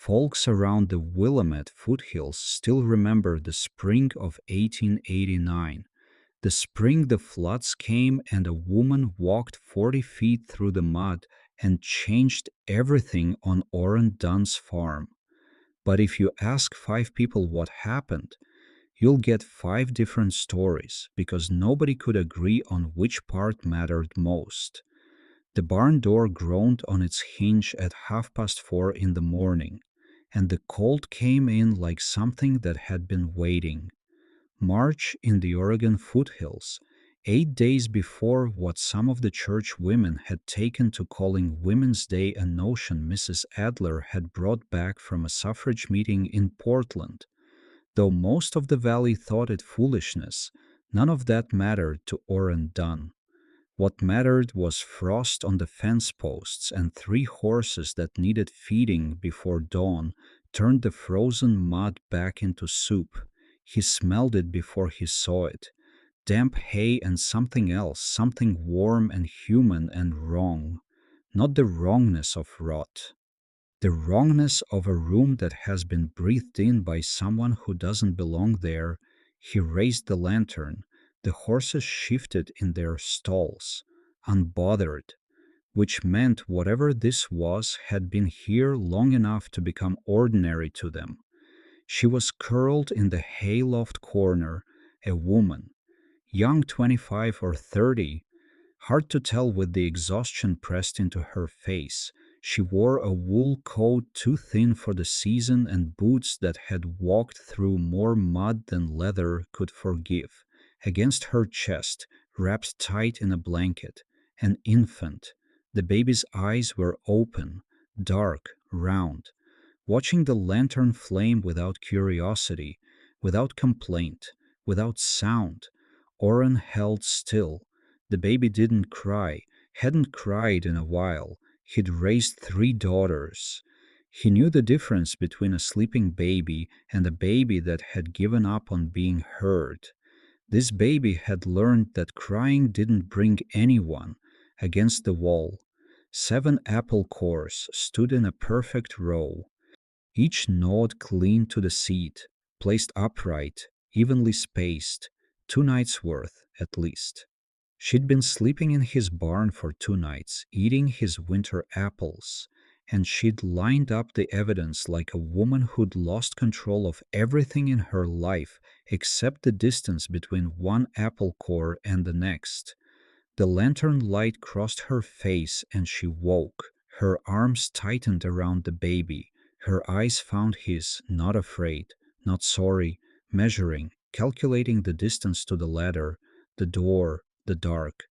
Folks around the Willamette foothills still remember the spring of 1889, the spring the floods came and a woman walked 40 feet through the mud and changed everything on Orrin Dunn's farm. But if you ask 5 people what happened, you'll get 5 different stories because nobody could agree on which part mattered most. The barn door groaned on its hinge at 4:30 in the morning, and the cold came in like something that had been waiting. March in the Oregon foothills, 8 days before what some of the church women had taken to calling Women's Day, a notion Mrs. Adler had brought back from a suffrage meeting in Portland. Though most of the valley thought it foolishness, none of that mattered to Orrin Dunn. What mattered was frost on the fence posts, and 3 horses that needed feeding before dawn turned the frozen mud back into soup. He smelled it before he saw it. Damp hay and something else, something warm and human and wrong. Not the wrongness of rot. The wrongness of a room that has been breathed in by someone who doesn't belong there. He raised the lantern. The horses shifted in their stalls, unbothered, which meant whatever this was had been here long enough to become ordinary to them. She was curled in the hayloft corner, a woman, young 25 or 30, hard to tell with the exhaustion pressed into her face. She wore a wool coat too thin for the season and boots that had walked through more mud than leather could forgive. Against her chest, wrapped tight in a blanket, an infant. The baby's eyes were open, dark, round, watching the lantern flame without curiosity, without complaint, without sound. Orrin held still. The baby didn't cry, hadn't cried in a while. He'd raised 3 daughters. He knew the difference between a sleeping baby and a baby that had given up on being heard. This baby had learned that crying didn't bring anyone. Against the wall, 7 apple cores stood in a perfect row, each gnawed clean to the seat, placed upright, evenly spaced, 2 nights' worth at least. She'd been sleeping in his barn for 2 nights, eating his winter apples, and she'd lined up the evidence like a woman who'd lost control of everything in her life except the distance between one apple core and the next. The lantern light crossed her face and she woke. Her arms tightened around the baby. Her eyes found his, not afraid, not sorry, measuring, calculating the distance to the ladder, the door, the dark.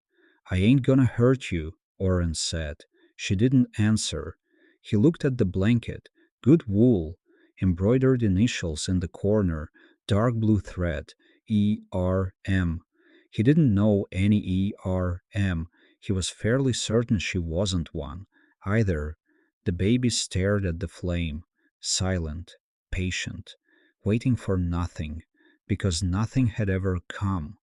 "I ain't gonna hurt you," Orrin said. She didn't answer. He looked at the blanket. Good wool, embroidered initials in the corner, dark blue thread, E.R.M. He didn't know any E.R.M. He was fairly certain she wasn't one, either. The baby stared at the flame, silent, patient, waiting for nothing, because nothing had ever come.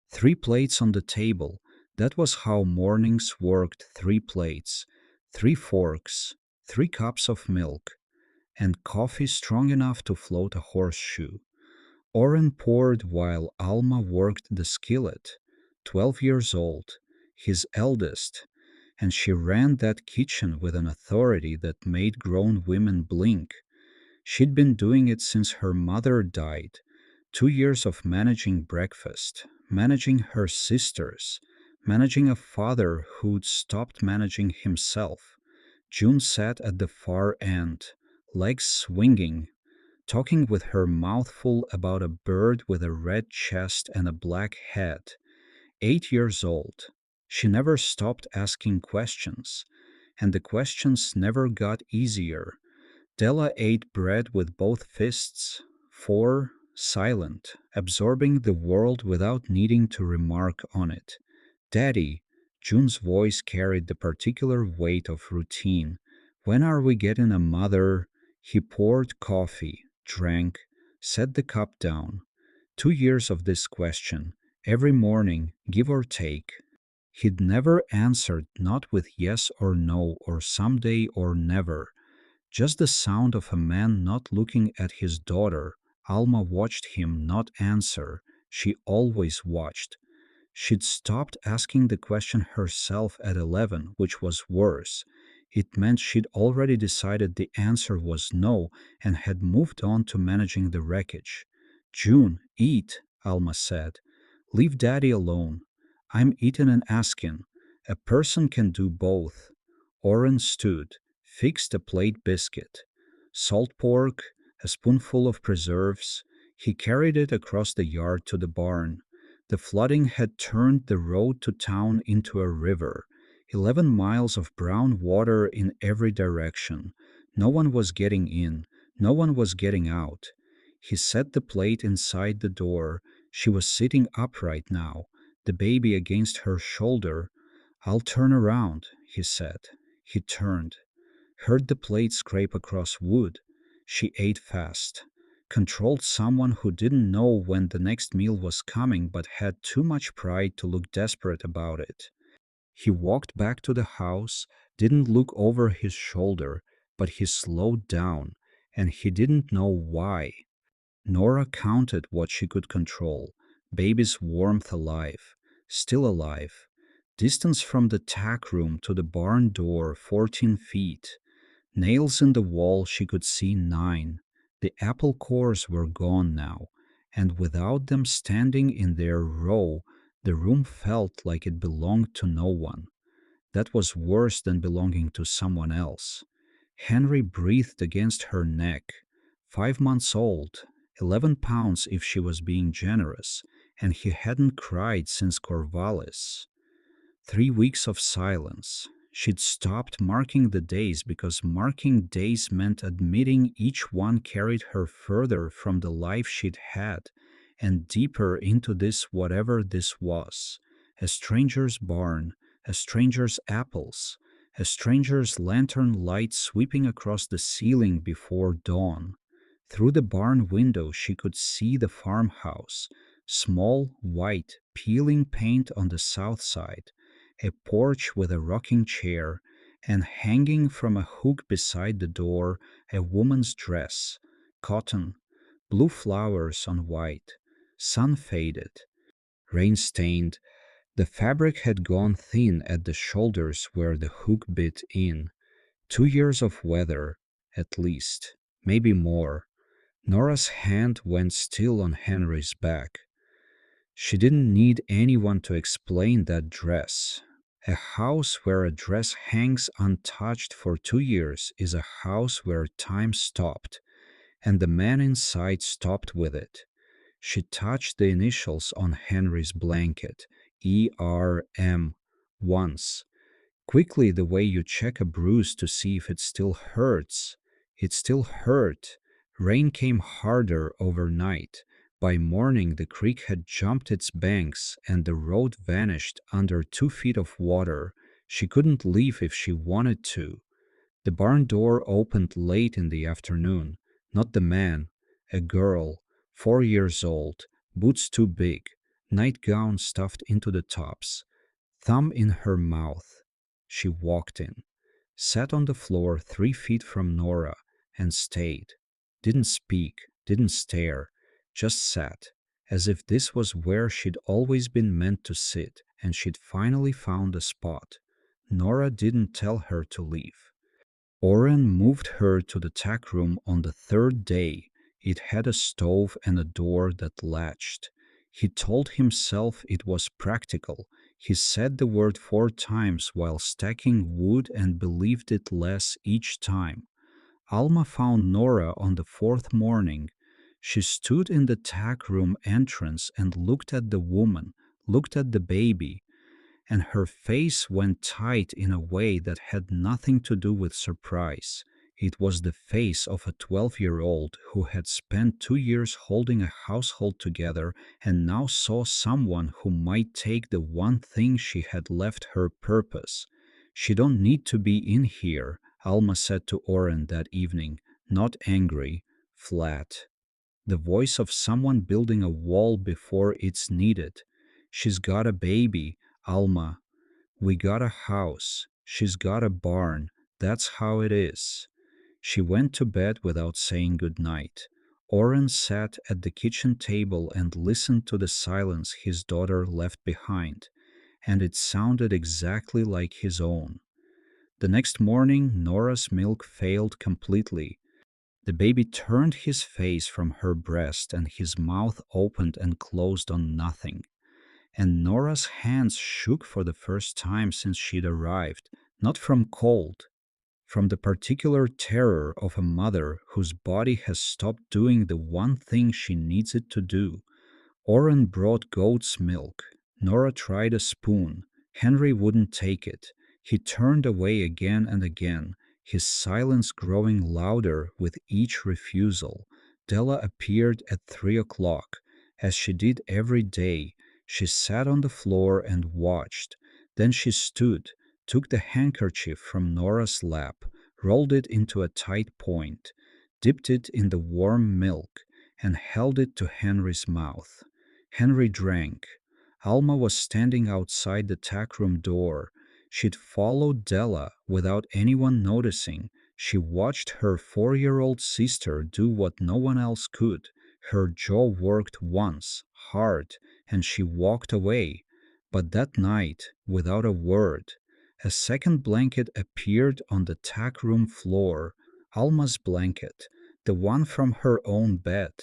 3 plates on the table. That was how mornings worked. 3 plates, 3 forks, 3 cups of milk, and coffee strong enough to float a horseshoe. Orrin poured while Alma worked the skillet, 12 years old, his eldest, and she ran that kitchen with an authority that made grown women blink. She'd been doing it since her mother died. 2 years of managing breakfast, managing her sisters, managing a father who'd stopped managing himself. June sat at the far end, legs swinging, talking with her mouth full about a bird with a red chest and a black head. 8 years old. She never stopped asking questions, and the questions never got easier. Della ate bread with both fists. 4, silent, absorbing the world without needing to remark on it. "Daddy," June's voice carried the particular weight of routine. "When are we getting a mother?" He poured coffee, drank, set the cup down. 2 years of this question, every morning, give or take. He'd never answered, not with yes or no or someday or never, Just the sound of a man not looking at his daughter. Alma watched him not answer. She always watched. She'd stopped asking the question herself at 11, which was worse. It meant she'd already decided the answer was no and had moved on to managing the wreckage. June, eat, Alma said. Leave Daddy alone. I'm eating and asking. A person can do both. Oren stood, fixed a plate biscuit. Salt pork, a spoonful of preserves. He carried it across the yard to the barn. The flooding had turned the road to town into a river. 11 miles of brown water in every direction. No one was getting in. No one was getting out. He set the plate inside the door. She was sitting upright now, the baby against her shoulder. I'll turn around, he said. He turned, heard the plate scrape across wood. She ate fast. Controlled someone who didn't know when the next meal was coming but had too much pride to look desperate about it. He walked back to the house, didn't look over his shoulder, but he slowed down, and he didn't know why. Nora counted what she could control. Baby's warmth alive, still alive. Distance from the tack room to the barn door 14 feet. Nails in the wall she could see 9. The apple cores were gone now, and without them standing in their row, the room felt like it belonged to no one. That was worse than belonging to someone else. Henry breathed against her neck. 5 months old, 11 pounds if she was being generous, and he hadn't cried since Corvallis. 3 weeks of silence. She'd stopped marking the days because marking days meant admitting each one carried her further from the life she'd had and deeper into this whatever this was. A stranger's barn, a stranger's apples, a stranger's lantern light sweeping across the ceiling before dawn. Through the barn window she could see the farmhouse, small, white, peeling paint on the south side, a porch with a rocking chair, and hanging from a hook beside the door a woman's dress, cotton, blue flowers on white, sun-faded, rain-stained. The fabric had gone thin at the shoulders where the hook bit in. 2 years of weather, at least, maybe more. Nora's hand went still on Henry's back. She didn't need anyone to explain that dress. A house where a dress hangs untouched for 2 years is a house where time stopped, and the man inside stopped with it. She touched the initials on Henry's blanket, ERM, once. Quickly, the way you check a bruise to see if it still hurts. It still hurt. Rain came harder overnight. By morning, the creek had jumped its banks and the road vanished under 2 feet of water. She couldn't leave if she wanted to. The barn door opened late in the afternoon. Not the man, a girl, 4 years old, boots too big, nightgown stuffed into the tops, thumb in her mouth. She walked in, sat on the floor 3 feet from Nora, and stayed. Didn't speak, didn't stare, just sat, as if this was where she'd always been meant to sit, and she'd finally found a spot. Nora didn't tell her to leave. Oren moved her to the tack room on the third day. It had a stove and a door that latched. He told himself it was practical. He said the word 4 times while stacking wood and believed it less each time. Alma found Nora on the fourth morning. She stood in the tack room entrance and looked at the woman, looked at the baby, and her face went tight in a way that had nothing to do with surprise. It was the face of a 12-year-old who had spent 2 years holding a household together and now saw someone who might take the one thing she had left her purpose. She don't need to be in here, Alma said to Oren that evening, not angry, flat. The voice of someone building a wall before it's needed. She's got a baby, Alma. We got a house. She's got a barn. That's how it is. She went to bed without saying good night. Oren sat at the kitchen table and listened to the silence his daughter left behind, and it sounded exactly like his own. The next morning, Nora's milk failed completely. The baby turned his face from her breast and his mouth opened and closed on nothing. And Nora's hands shook for the first time since she'd arrived, not from cold, from the particular terror of a mother whose body has stopped doing the one thing she needs it to do. Oren brought goat's milk. Nora tried a spoon. Henry wouldn't take it. He turned away again and again, his silence growing louder with each refusal. Della appeared at 3 o'clock, as she did every day. She sat on the floor and watched. Then she stood, took the handkerchief from Nora's lap, rolled it into a tight point, dipped it in the warm milk, and held it to Henry's mouth. Henry drank. Alma was standing outside the tackroom door. She'd followed Della without anyone noticing. She watched her 4-year-old sister do what no one else could. Her jaw worked once, hard, and she walked away. But that night, without a word, a second blanket appeared on the tackroom floor. Alma's blanket, the one from her own bed.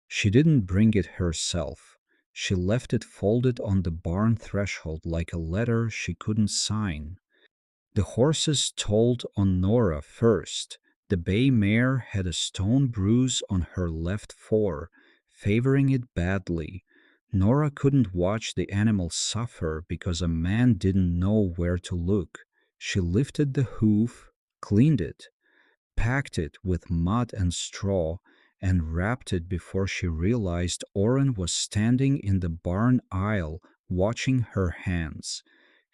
She didn't bring it herself. She left it folded on the barn threshold like a letter she couldn't sign. The horses told on Nora first. The bay mare had a stone bruise on her left fore, favoring it badly. Nora couldn't watch the animal suffer because a man didn't know where to look. She lifted the hoof, cleaned it, packed it with mud and straw, and wrapped it before she realized Oren was standing in the barn aisle watching her hands.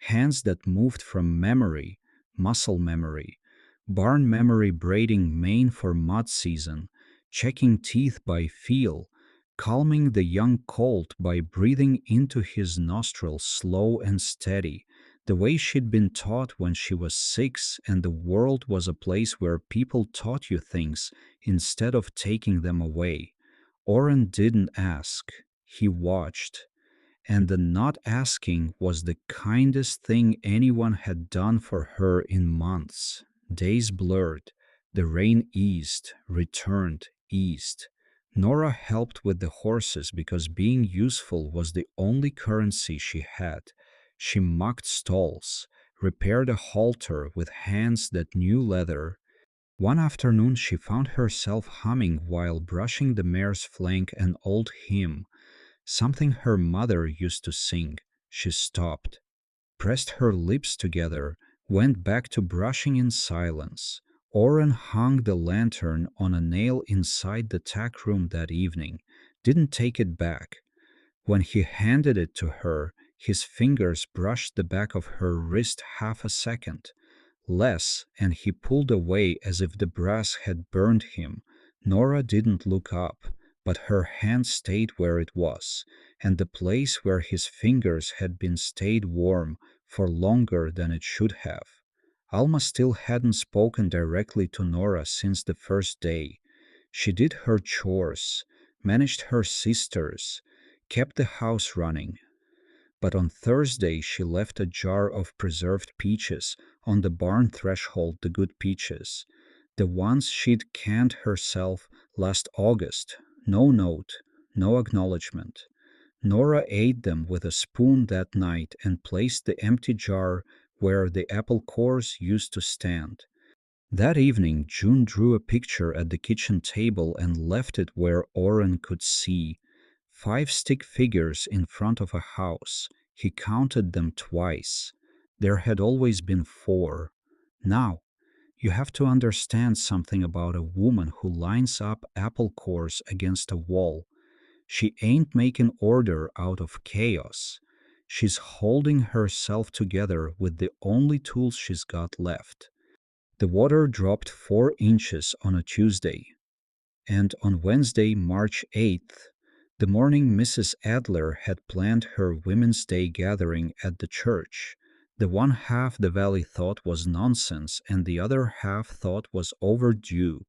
Hands that moved from memory, muscle memory, barn memory, braiding mane for mud season, checking teeth by feel, calming the young colt by breathing into his nostrils slow and steady, the way she'd been taught when she was 6 and the world was a place where people taught you things instead of taking them away. Oren didn't ask, he watched. And the not asking was the kindest thing anyone had done for her in months. Days blurred. The rain eased, returned, eased. Nora helped with the horses because being useful was the only currency she had. She mucked stalls, repaired a halter with hands that knew leather. One afternoon she found herself humming while brushing the mare's flank an old hymn, something her mother used to sing. She stopped, pressed her lips together, went back to brushing in silence. Oren hung the lantern on a nail inside the tack room that evening, didn't take it back. When he handed it to her, his fingers brushed the back of her wrist half a second, less, and he pulled away as if the brass had burned him. Nora didn't look up, but her hand stayed where it was, and the place where his fingers had been stayed warm for longer than it should have. Alma still hadn't spoken directly to Nora since the first day. She did her chores, managed her sisters, kept the house running. But on Thursday she left a jar of preserved peaches on the barn threshold, the good peaches, the ones she'd canned herself last August. No note, no acknowledgement. Nora ate them with a spoon that night and placed the empty jar where the apple cores used to stand. That evening, June drew a picture at the kitchen table and left it where Oren could see. 5 stick figures in front of a house. He counted them twice. There had always been 4. Now, you have to understand something about a woman who lines up apple cores against a wall. She ain't making order out of chaos. She's holding herself together with the only tools she's got left. The water dropped 4 inches on a Tuesday, and on Wednesday, March 8th, the morning Mrs. Adler had planned her Women's Day gathering at the church. The one half the valley thought was nonsense, and the other half thought was overdue.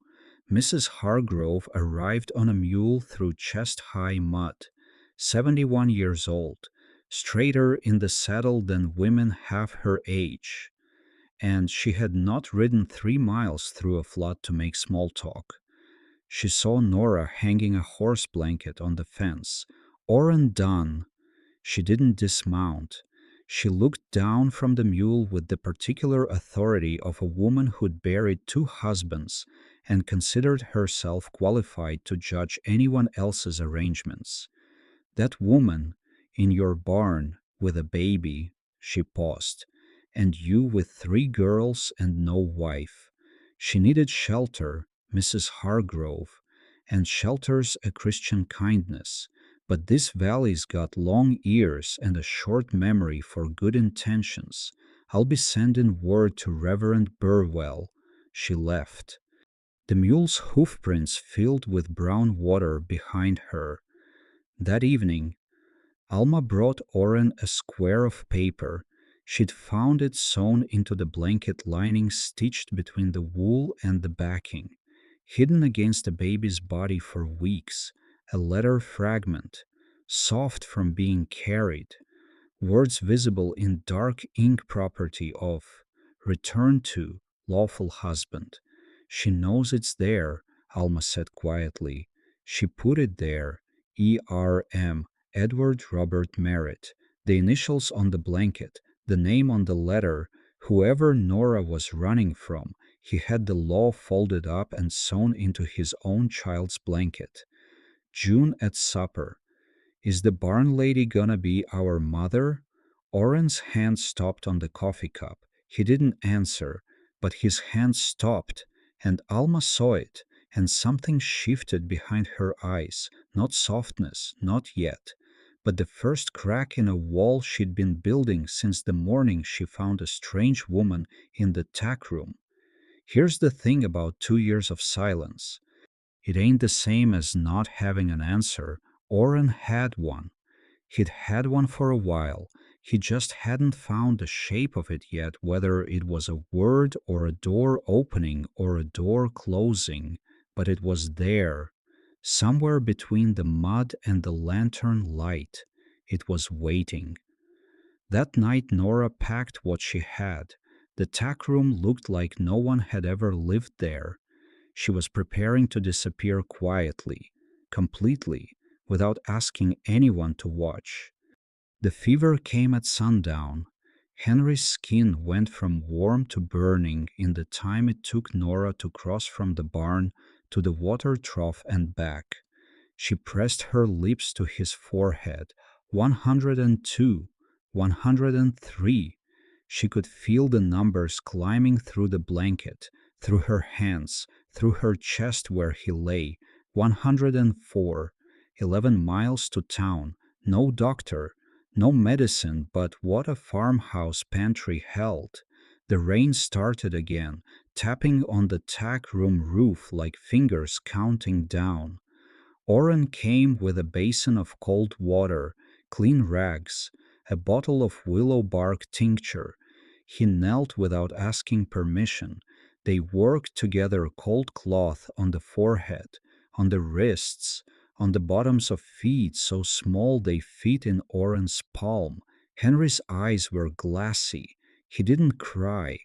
Mrs. Hargrove arrived on a mule through chest-high mud, 71 years old, straighter in the saddle than women half her age, and she had not ridden 3 miles through a flood to make small talk. She saw Nora hanging a horse blanket on the fence. Orrin done. She didn't dismount. She looked down from the mule with the particular authority of a woman who'd buried 2 husbands and considered herself qualified to judge anyone else's arrangements. That woman in your barn with a baby, she paused, and you with 3 girls and no wife. She needed shelter, Mrs. Hargrove, and shelter's a Christian kindness. But this valley's got long ears and a short memory for good intentions. I'll be sending word to Reverend Burwell. She left. The mule's hoofprints filled with brown water behind her. That evening, Alma brought Orrin a square of paper. She'd found it sewn into the blanket lining stitched between the wool and the backing, hidden against the baby's body for weeks, a letter fragment, soft from being carried, words visible in dark ink property of return to lawful husband. She knows it's there, Alma said quietly. She put it there, ERM, Edward Robert Merritt, the initials on the blanket, the name on the letter, whoever Nora was running from. He had the law folded up and sewn into his own child's blanket. June at supper. Is the barn lady gonna be our mother? Orrin's hand stopped on the coffee cup. He didn't answer, but his hand stopped, and Alma saw it, and something shifted behind her eyes. Not softness, not yet, but the first crack in a wall she'd been building since the morning she found a strange woman in the tack room. Here's the thing about 2 years of silence. It ain't the same as not having an answer. Orrin had one. He'd had one for a while. He just hadn't found the shape of it yet, whether it was a word or a door opening or a door closing. But it was there, somewhere between the mud and the lantern light. It was waiting. That night Nora packed what she had. The tack room looked like no one had ever lived there. She was preparing to disappear quietly, completely, without asking anyone to watch. The fever came at sundown. Henry's skin went from warm to burning in the time it took Nora to cross from the barn to the water trough and back. She pressed her lips to his forehead. 102, 103. She could feel the numbers climbing through the blanket, through her hands, through her chest where he lay. 104. 11 miles to town. No doctor, no medicine, but what a farmhouse pantry held. The rain started again, tapping on the tack room roof like fingers counting down. Orrin came with a basin of cold water, clean rags, a bottle of willow bark tincture. He knelt without asking permission. They worked together cold cloth on the forehead, on the wrists, on the bottoms of feet so small they fit in Orrin's palm. Henry's eyes were glassy. He didn't cry.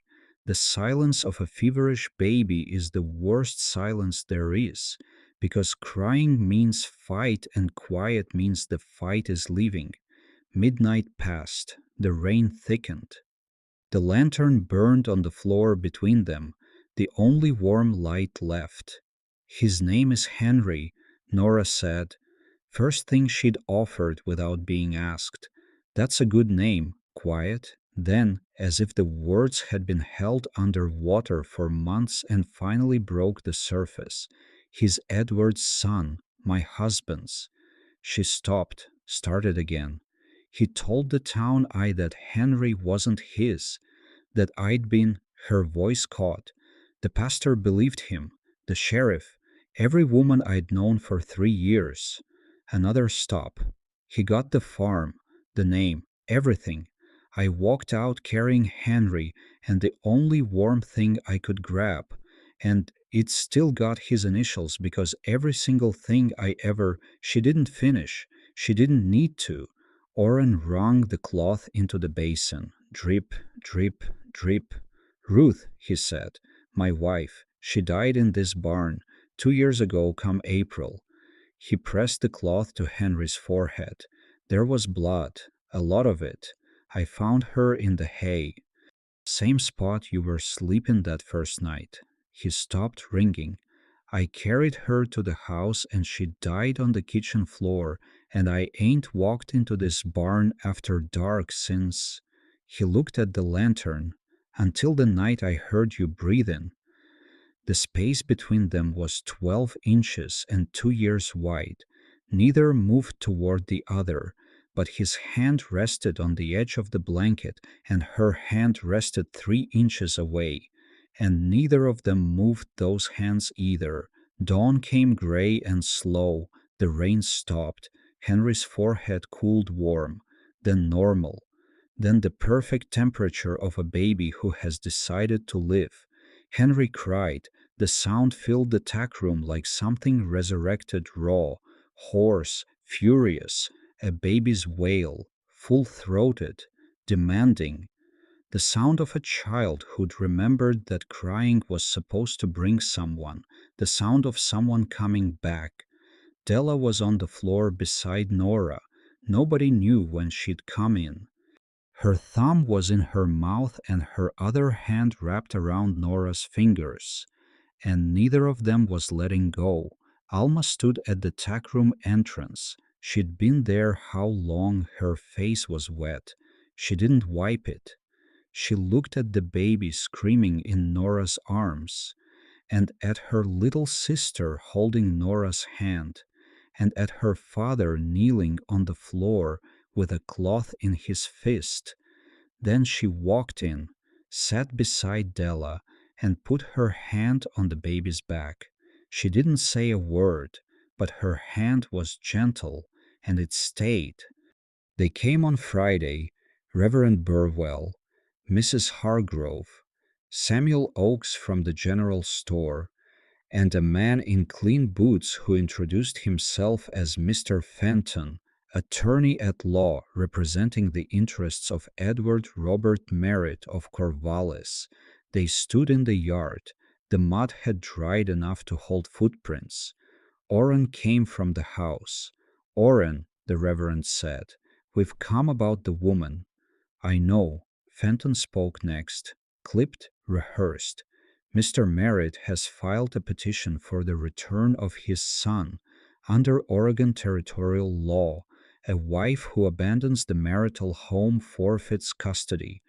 The silence of a feverish baby is the worst silence there is, because crying means fight and quiet means the fight is leaving. Midnight passed. The rain thickened. The lantern burned on the floor between them, the only warm light left. His name is Henry, Nora said. First thing she'd offered without being asked. That's a good name, quiet. Then, as if the words had been held under water for months and finally broke the surface. He's Edward's son, my husband's. She stopped, started again. He told the town that Henry wasn't his, that I'd been, her voice caught. The pastor believed him, the sheriff, every woman I'd known for 3 years. Another stop. He got the farm, the name, everything. I walked out carrying Henry and the only warm thing I could grab. And it still got his initials because every single thing she didn't finish. She didn't need to. Oren wrung the cloth into the basin. Drip, drip, drip. Ruth, he said, my wife, she died in this barn 2 years ago come April. He pressed the cloth to Henry's forehead. There was blood, a lot of it. I found her in the hay. Same spot you were sleeping that first night. He stopped ringing. I carried her to the house and she died on the kitchen floor, and I ain't walked into this barn after dark since. He looked at the lantern. Until the night I heard you breathing. The space between them was 12 inches and 2 years wide. Neither moved toward the other, but his hand rested on the edge of the blanket and her hand rested 3 inches away. And neither of them moved those hands either. Dawn came gray and slow. The rain stopped. Henry's forehead cooled warm, then normal, then the perfect temperature of a baby who has decided to live. Henry cried. The sound filled the tack room like something resurrected raw, hoarse, furious, a baby's wail, full-throated, demanding. The sound of a child who'd remembered that crying was supposed to bring someone, the sound of someone coming back. Della was on the floor beside Nora. Nobody knew when she'd come in. Her thumb was in her mouth and her other hand wrapped around Nora's fingers, and neither of them was letting go. Alma stood at the tack room entrance. She'd been there how long? Her face was wet. She didn't wipe it. She looked at the baby screaming in Nora's arms, and at her little sister holding Nora's hand, and at her father kneeling on the floor with a cloth in his fist. Then she walked in, sat beside Della, and put her hand on the baby's back. She didn't say a word, but her hand was gentle, and it stayed. They came on Friday, Reverend Burwell, Mrs. Hargrove, Samuel Oakes from the general store, and a man in clean boots who introduced himself as Mr. Fenton, attorney at law representing the interests of Edward Robert Merritt of Corvallis. They stood in the yard. The mud had dried enough to hold footprints. Orrin came from the house. Orrin, the Reverend said, we've come about the woman. I know. Fenton spoke next. Clipped, rehearsed. Mr. Merritt has filed a petition for the return of his son. Under Oregon territorial law, a wife who abandons the marital home forfeits custody.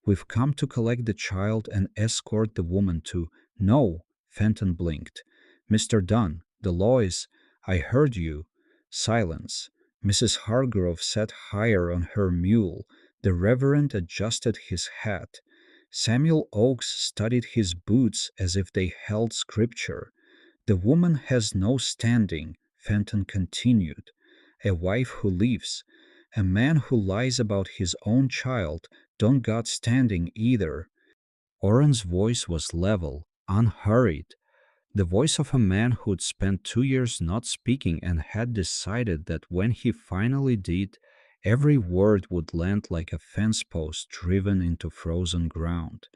We've come to collect the child and escort the woman to... No, Fenton blinked. Mr. Dunn, the law is... I heard you. Silence. Mrs. Hargrove sat higher on her mule. The Reverend adjusted his hat. Samuel Oakes studied his boots as if they held scripture. The woman has no standing, Fenton continued. A wife who leaves. A man who lies about his own child don't got standing either. Oren's voice was level, unhurried. The voice of a man who'd spent 2 years not speaking and had decided that when he finally did, every word would land like a fence post driven into frozen ground.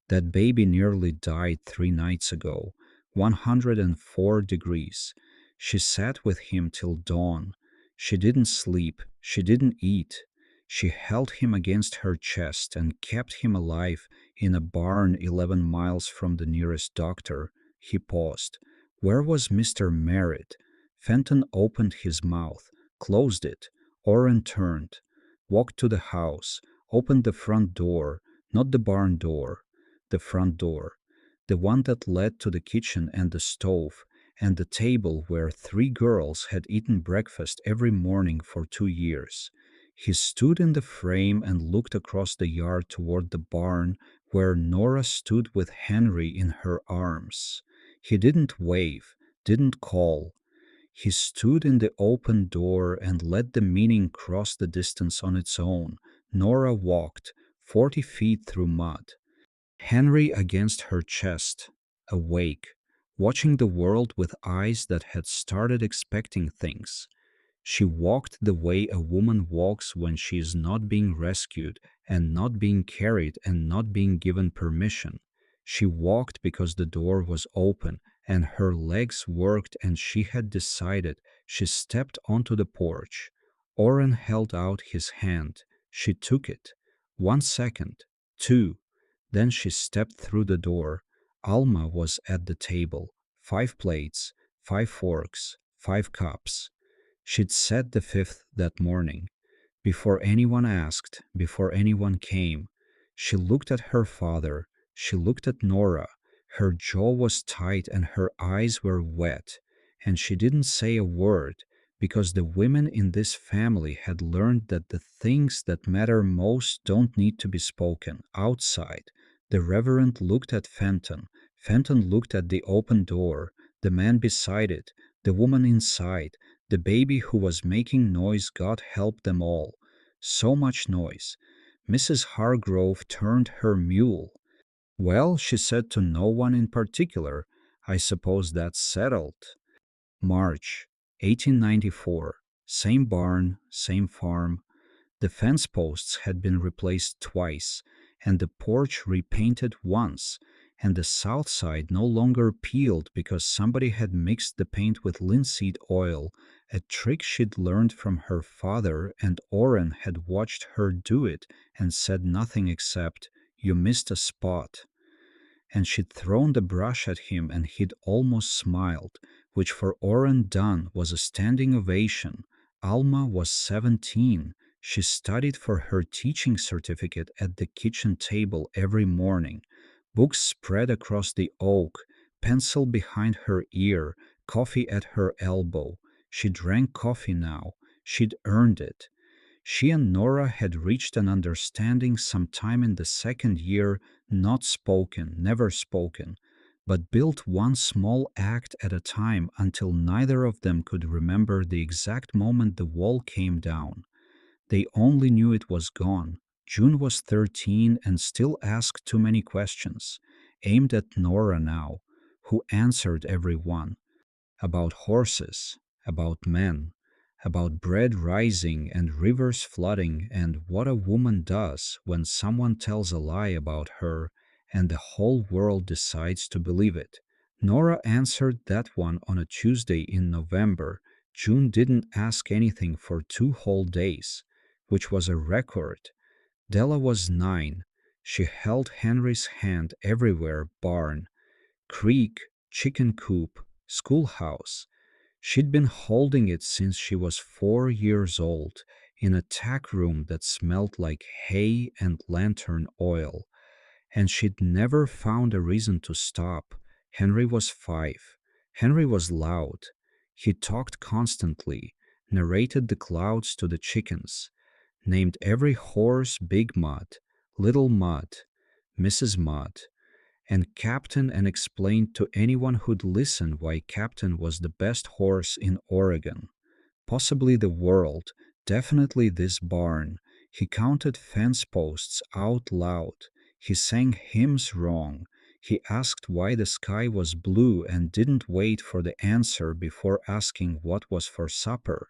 That baby nearly died 3 nights ago, 104 degrees. She sat with him till dawn. She didn't sleep. She didn't eat. She held him against her chest and kept him alive in a barn 11 miles from the nearest doctor. He paused. Where was Mr. Merritt? Fenton opened his mouth, closed it. Orrin turned, walked to the house, opened the front door, not the barn door, the front door, the one that led to the kitchen and the stove, and the table where 3 girls had eaten breakfast every morning for 2 years. He stood in the frame and looked across the yard toward the barn where Nora stood with Henry in her arms. He didn't wave, didn't call. He stood in the open door and let the meaning cross the distance on its own, Nora walked 40 feet through mud, Henry against her chest, awake, watching the world with eyes that had started expecting things. She walked the way a woman walks when she is not being rescued and not being carried and not being given permission. She walked because the door was open and her legs worked and she had decided. She stepped onto the porch. Oren held out his hand. She took it. 1 second, two. Then she stepped through the door. Alma was at the table. 5 plates, 5 forks, 5 cups. She'd set the fifth that morning. Before anyone asked, before anyone came, she looked at her father, she looked at Nora. Her jaw was tight and her eyes were wet, and she didn't say a word because the women in this family had learned that the things that matter most don't need to be spoken outside. The Reverend looked at Fenton. Fenton looked at the open door, the man beside it, the woman inside, the baby who was making noise. God help them all. So much noise. Mrs. Hargrove turned her mule. Well, she said to no one in particular. I suppose that's settled. March 1894. Same barn, same farm. The fence posts had been replaced twice, and the porch repainted once, and the south side no longer peeled because somebody had mixed the paint with linseed oil, a trick she'd learned from her father, and Orrin had watched her do it and said nothing except, "You missed a spot." And she'd thrown the brush at him and he'd almost smiled, which for Orrin Dunn was a standing ovation. Alma was 17. She studied for her teaching certificate at the kitchen table every morning, books spread across the oak, pencil behind her ear, coffee at her elbow. She drank coffee now. She'd earned it. She and Nora had reached an understanding sometime in the second year, not spoken, never spoken, but built one small act at a time until neither of them could remember the exact moment the wall came down. They only knew it was gone. June was 13 and still asked too many questions, aimed at Nora now, who answered every one about horses, about men, about bread rising and rivers flooding, and what a woman does when someone tells a lie about her and the whole world decides to believe it. Nora answered that one on a Tuesday in November. June didn't ask anything for 2 whole days, which was a record. Della was 9. She held Henry's hand everywhere: barn, creek, chicken coop, schoolhouse. She'd been holding it since she was 4 years old, in a tack room that smelled like hay and lantern oil, and she'd never found a reason to stop. Henry was 5. Henry was loud. He talked constantly, narrated the clouds to the chickens, named every horse Big Mud, Little Mud, Mrs. Mud, and Captain, and explained to anyone who'd listen why Captain was the best horse in Oregon, possibly the world, definitely this barn. He counted fence posts out loud. He sang hymns wrong. He asked why the sky was blue and didn't wait for the answer before asking what was for supper.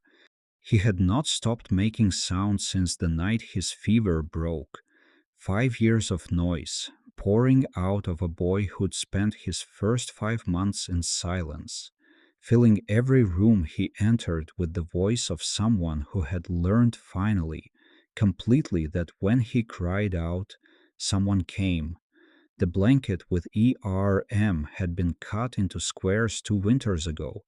He had not stopped making sound since the night his fever broke. 5 years of noise, pouring out of a boy who'd spent his first 5 months in silence, filling every room he entered with the voice of someone who had learned finally, completely, that when he cried out, someone came. The blanket with ERM had been cut into squares 2 winters ago.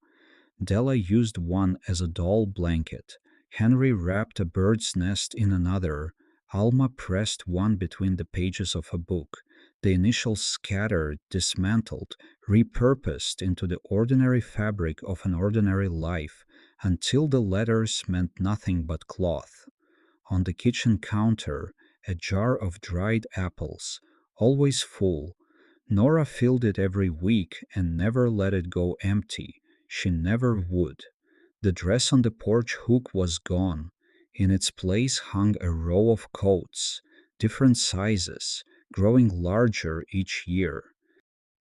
Della used one as a doll blanket. Henry wrapped a bird's nest in another. Alma pressed one between the pages of a book. The initials scattered, dismantled, repurposed into the ordinary fabric of an ordinary life, until the letters meant nothing but cloth. On the kitchen counter, a jar of dried apples, always full. Nora filled it every week and never let it go empty. She never would. The dress on the porch hook was gone. In its place hung a row of coats, different sizes, growing larger each year.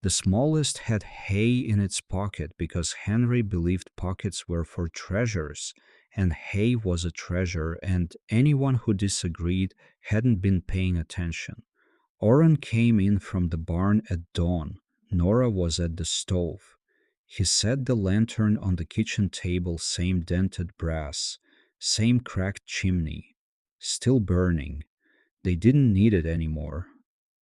The smallest had hay in its pocket because Henry believed pockets were for treasures, and hay was a treasure, and anyone who disagreed hadn't been paying attention. Oren came in from the barn at dawn. Nora was at the stove. He set the lantern on the kitchen table, same dented brass, same cracked chimney, still burning. They didn't need it anymore.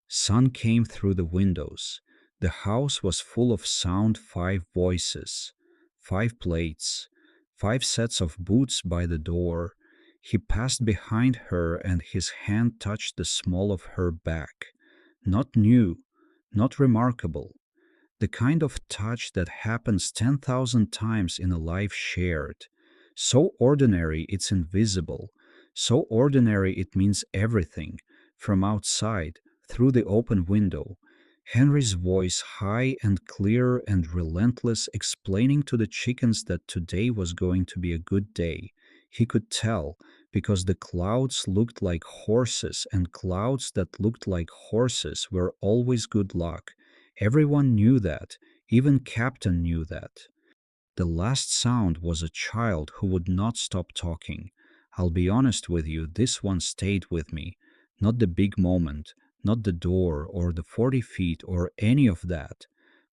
Sun came through the windows. The house was full of sound, 5 voices, 5 plates, 5 sets of boots by the door. He passed behind her and his hand touched the small of her back. Not new, not remarkable, the kind of touch that happens 10,000 times in a life shared. So ordinary it's invisible. So ordinary it means everything. From outside, through the open window, Henry's voice, high and clear and relentless, explaining to the chickens that today was going to be a good day. He could tell, because the clouds looked like horses, and clouds that looked like horses were always good luck. Everyone knew that, even Captain knew that. The last sound was a child who would not stop talking. I'll be honest with you, this one stayed with me. Not the big moment, not the door or the 40 feet or any of that.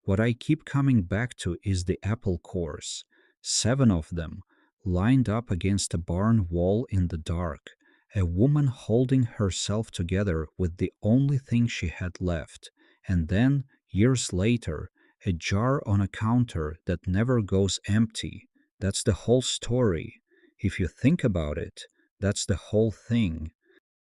What I keep coming back to is the apple cores. 7 of them, lined up against a barn wall in the dark. A woman holding herself together with the only thing she had left. And then, years later, a jar on a counter that never goes empty. That's the whole story. If you think about it, that's the whole thing.